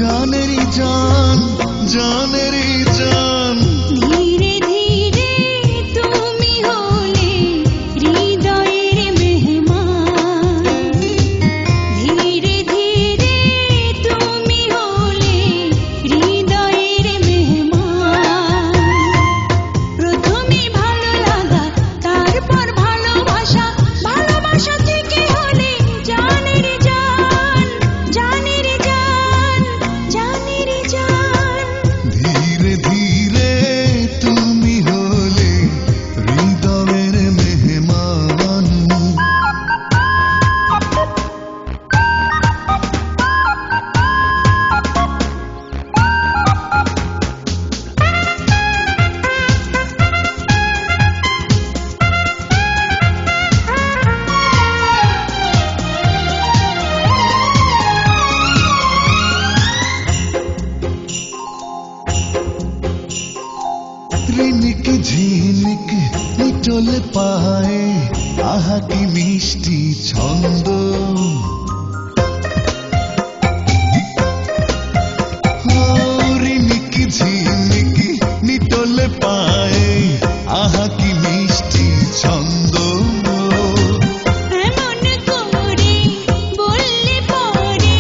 জানেরি জান, জানেরি জান। ধীরে ধীরে তুমি হলে হৃদয়ের মেহমান, ধীরে ধীরে তুমি হলে হৃদয়ের মেহমান। প্রথমে ভালো লাগা, তারপর ভালোবাসা, ভালোবাসা থেকে হলে জানের জান, জানের জান, জানের জান। ধীরে ধীরে তুমি হলে হৃদয়ের মেহমান। রিনিক ঝিনিক নিটোলে পায়ে, আহা কি মিষ্টি ছন্দ। ও রিনিক ঝিনিক নিটোলে পায়ে, আহা কি মিষ্টি ছন্দ। এমন করে বললে পরে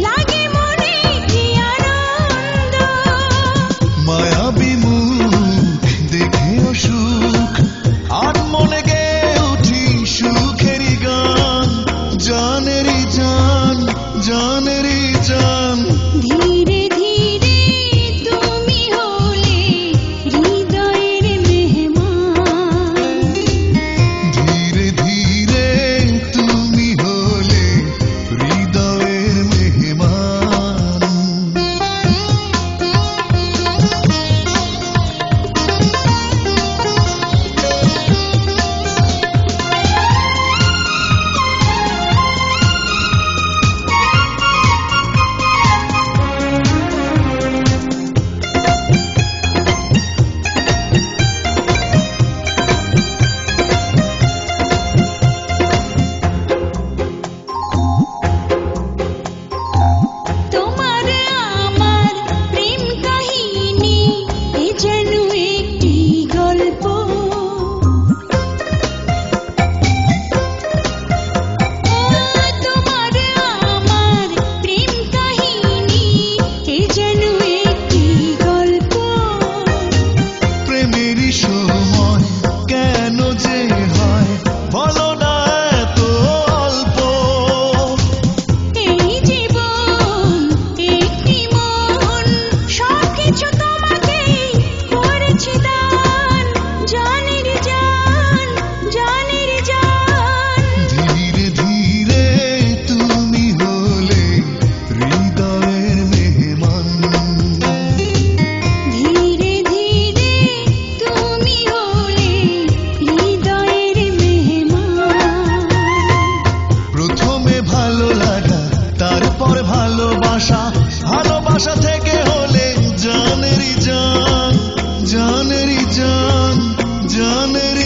লাগে মনে কি আনন্দ। মায়াবী মুখ দেখেও সুখ, আর মনে গে উঠি সুখেরই গান। জানেরি জান, জানেরি জান। ধীরে ধীরে তুমি হলে হৃদয়ের মেহমান, ধীরে ধীরে তুমি হলে হৃদয়ের মেহমান। তোমার আমার প্রেম কাহিনী এ যেন একটি গল্প। তোমার আমার প্রেম কাহিনী এ যেন একটি গল্প। প্রেমেরই সময় কেন যে হয় বলো না এত অল্প। এই জীবন একটি মন, সবকিছু তোমাকেই করেছি দান। জানের জান, জানের জান। ধীরে ধীরে তুমি হলে হৃদয়ের মেহমান। ধীরে ধীরে তুমি হলে হৃদয়ের মেহমান। প্রথমে ভালো লাগা, তারপর ভালোবাসা, ভালোবাসা থেকে হলে জানেরি জান, জানেরি জান, জানেরি